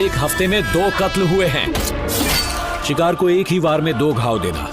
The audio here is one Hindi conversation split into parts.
एक हफ्ते में 2 कत्ल हुए हैं। शिकार को एक ही वार में 2 घाव देना,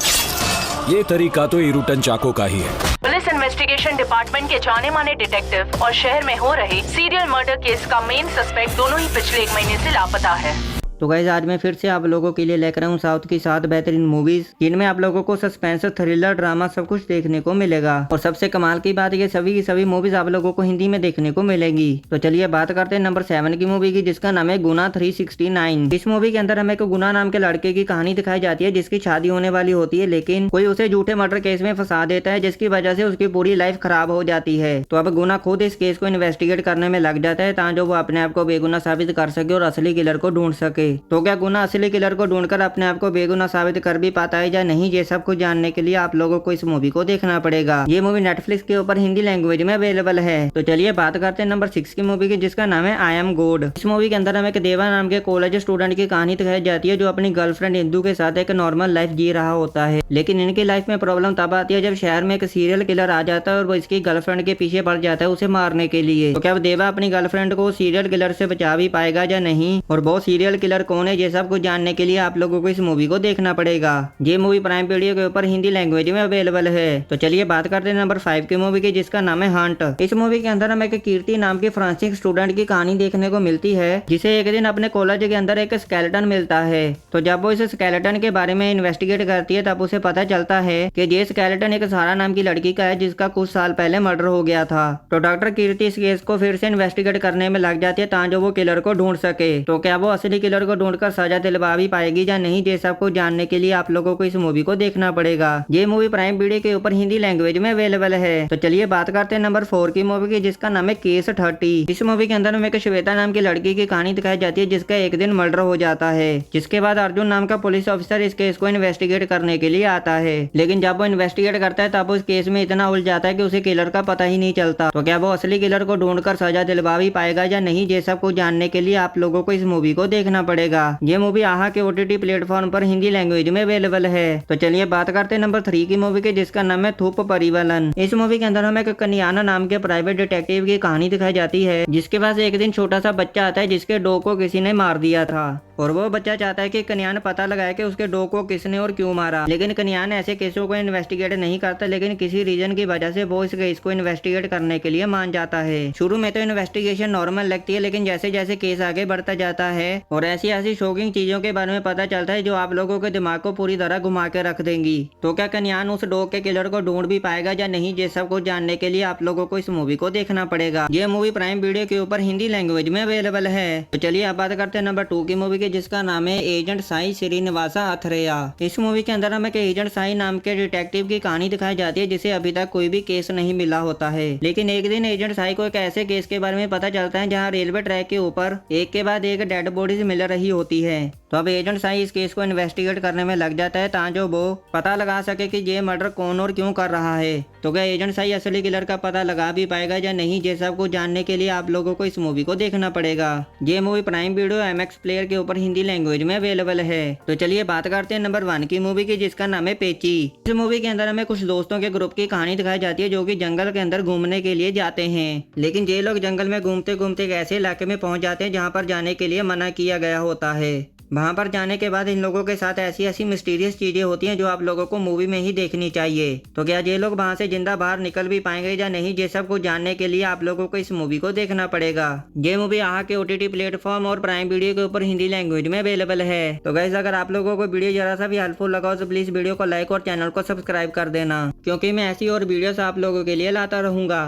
ये तरीका तो इरुटन चाको का ही है। पुलिस इन्वेस्टिगेशन डिपार्टमेंट के जाने माने डिटेक्टिव और शहर में हो रहे सीरियल मर्डर केस का मेन सस्पेक्ट दोनों ही पिछले 1 महीने से लापता है। तो गाइस आज मैं फिर से आप लोगों के लिए लेकर आऊँ साउथ की 7 बेहतरीन मूवीज जिनमें आप लोगों को सस्पेंस, थ्रिलर, ड्रामा सब कुछ देखने को मिलेगा। और सबसे कमाल की बात ये सभी की सभी मूवीज आप लोगों को हिंदी में देखने को मिलेगी। तो चलिए बात करते हैं नंबर 7 की मूवी की, जिसका नाम है गुना 369। इस मूवी के अंदर हमें एक गुना नाम के लड़के की कहानी दिखाई जाती है जिसकी शादी होने वाली होती है, लेकिन कोई उसे झूठे मर्डर केस में फंसा देता है जिसकी वजह से उसकी पूरी लाइफ खराब हो जाती है। तो अब गुना खुद इस केस को इन्वेस्टिगेट करने में लग जाता है ताकि वो अपने आप को बेगुनाह साबित कर सके और असली किलर को ढूंढ सके। तो क्या गुना असली किलर को ढूंढकर अपने आप को बेगुनाह साबित कर भी पाता है या नहीं, ये सब कुछ जानने के लिए आप लोगों को इस मूवी को देखना पड़ेगा। ये मूवी नेटफ्लिक्स के ऊपर हिंदी लैंग्वेज में अवेलेबल है। तो चलिए बात करते हैं नंबर 6 की मूवी की, जिसका नाम है आई एम गॉड। इस मूवी के अंदर हमें एक देवा नाम के कॉलेज स्टूडेंट की कहानी दिखाई जाती है जो अपनी गर्लफ्रेंड इंदू के साथ एक नॉर्मल लाइफ जी रहा होता है, लेकिन इनकी लाइफ में प्रॉब्लम तब आती है जब शहर में एक सीरियल किलर आ जाता है और वो इसकी गर्लफ्रेंड के पीछे पड़ जाता है उसे मारने के लिए। तो क्या देवा अपनी गर्लफ्रेंड को सीरियल किलर से बचा भी पाएगा या नहीं, और वो सीरियल किलर कौन है, ये सब कुछ जानने के लिए आप लोगों को इस मूवी को देखना पड़ेगा। ये मूवी प्राइम वीडियो के ऊपर हिंदी लैंग्वेज में अवेलेबल है। तो चलिए बात करते हैं नंबर 5 की मूवी की, जिसका नाम है हंट। इस मूवी के अंदर हमें एक कीर्ति नाम की फ्रांसिक स्टूडेंट की कहानी देखने को मिलती है, जिसे एक दिन अपने कॉलेज के अंदर एक स्केलेटन मिलता है। तो जब वो इस स्केलेटन के बारे में इन्वेस्टिगेट करती है तब उसे पता चलता है कि ये स्केलेटन एक सारा नाम की लड़की का है जिसका कुछ साल पहले मर्डर हो गया था। तो डॉक्टर कीर्ति इस केस को फिर से इन्वेस्टिगेट करने में लग जाती है ताकि वो किलर को ढूंढ सके। तो क्या वो असली किलर को ढूंढकर सजा दिलवा भी पाएगी या नहीं, ये सब कुछ जानने के लिए आप लोगों को इस मूवी को देखना पड़ेगा। ये मूवी प्राइम वीडियो के ऊपर हिंदी लैंग्वेज में अवेलेबल है। तो चलिए बात करते हैं नंबर 4 की मूवी की, जिसका नाम है केस 30। इस मूवी के अंदर हमें एक श्वेता नाम की लड़की की कहानी दिखाई जाती है जिसका एक दिन मर्डर हो जाता है, जिसके बाद अर्जुन नाम का पुलिस ऑफिसर इस केस को इन्वेस्टिगेट करने के लिए आता है। लेकिन जब वो इन्वेस्टिगेट करता है तब उस केस में इतना उलझ जाता है कि उसे किलर का पता ही नहीं चलता। तो क्या वो असली किलर को ढूंढकर सजा दिलवा भी पाएगा या नहीं, ये सब कुछ जानने के लिए आप लोगों को इस मूवी को देखना पड़ेगा। ये मूवी आहा के OTT प्लेटफॉर्म पर हिंदी लैंग्वेज में अवेलेबल है। तो चलिए बात करते हैं नंबर 3 की मूवी की, जिसका नाम है थुप परिवलन। इस मूवी के अंदर हमें एक कन्याना नाम के प्राइवेट डिटेक्टिव की कहानी दिखाई जाती है जिसके पास एक दिन छोटा सा बच्चा आता है जिसके डॉग को किसी ने मार दिया था, और वो बच्चा चाहता है कि कन्यान पता लगाए कि उसके डॉग को किसने और क्यों मारा। लेकिन कन्यान ऐसे केसों को इन्वेस्टिगेट नहीं करता, लेकिन किसी रीजन की वजह से वो इस केस को इन्वेस्टिगेट करने के लिए मान जाता है। शुरू में तो इन्वेस्टिगेशन नॉर्मल लगती है, लेकिन जैसे जैसे केस आगे बढ़ता जाता है और ऐसी ऐसी शॉकिंग चीजों के बारे में पता चलता है जो आप लोगों के दिमाग को पूरी तरह घुमा के रख देंगी। तो क्या कन्यान उस डॉग के किलर को ढूंढ भी पाएगा या नहीं, ये सब कुछ जानने के लिए आप लोगों को इस मूवी को देखना पड़ेगा। ये मूवी प्राइम वीडियो के ऊपर हिंदी लैंग्वेज में अवेलेबल है। तो चलिए आप बात करते हैं नंबर 2 की मूवी की, जिसका नाम है एजेंट साई श्रीनिवासा अथरेया। इस मूवी के अंदर हमें एजेंट साई नाम के डिटेक्टिव की कहानी दिखाई जाती है जिसे अभी तक कोई भी केस नहीं मिला होता है, लेकिन एक दिन एजेंट साई को एक ऐसे केस के बारे में पता चलता है जहाँ रेलवे ट्रैक के ऊपर एक के बाद एक डेड बॉडीज मिल रही होती है। तो अब एजेंट साई इस केस को इन्वेस्टिगेट करने में लग जाता है ताकि वो पता लगा सके कि ये मर्डर कौन और क्यों कर रहा है। तो क्या एजेंट साई असली किलर का पता लगा भी पाएगा या नहीं, ये सब कुछ जानने के लिए आप लोगों को इस मूवी को देखना पड़ेगा। ये movie prime video MX player के ऊपर हिंदी लैंग्वेज में अवेलेबल है। तो चलिए बात करते हैं नंबर 1 की मूवी की, जिसका नाम है पेची। इस मूवी के अंदर हमें कुछ दोस्तों के ग्रुप की कहानी दिखाई जाती है जो कि जंगल के अंदर घूमने के लिए जाते हैं, लेकिन ये लोग जंगल में घूमते घूमते एक ऐसे इलाके में पहुंच जाते हैं जहाँ पर जाने के लिए मना किया गया होता है। वहाँ पर जाने के बाद इन लोगों के साथ ऐसी ऐसी मिस्टीरियस चीजें होती हैं जो आप लोगों को मूवी में ही देखनी चाहिए। तो क्या ये लोग वहाँ से जिंदा बाहर निकल भी पाएंगे या नहीं, ये सब कुछ जानने के लिए आप लोगों को इस मूवी को देखना पड़ेगा। ये मूवी आहा के OTT प्लेटफॉर्म और प्राइम वीडियो के ऊपर हिंदी लैंग्वेज में अवेलेबल है। तो गाइस अगर आप लोगों को वीडियो जरा सा भी हेल्पफुल लगा हो तो प्लीज वीडियो को लाइक और चैनल को सब्सक्राइब कर देना, क्योंकि मैं ऐसी और वीडियोस आप लोगों के लिए लाता रहूंगा।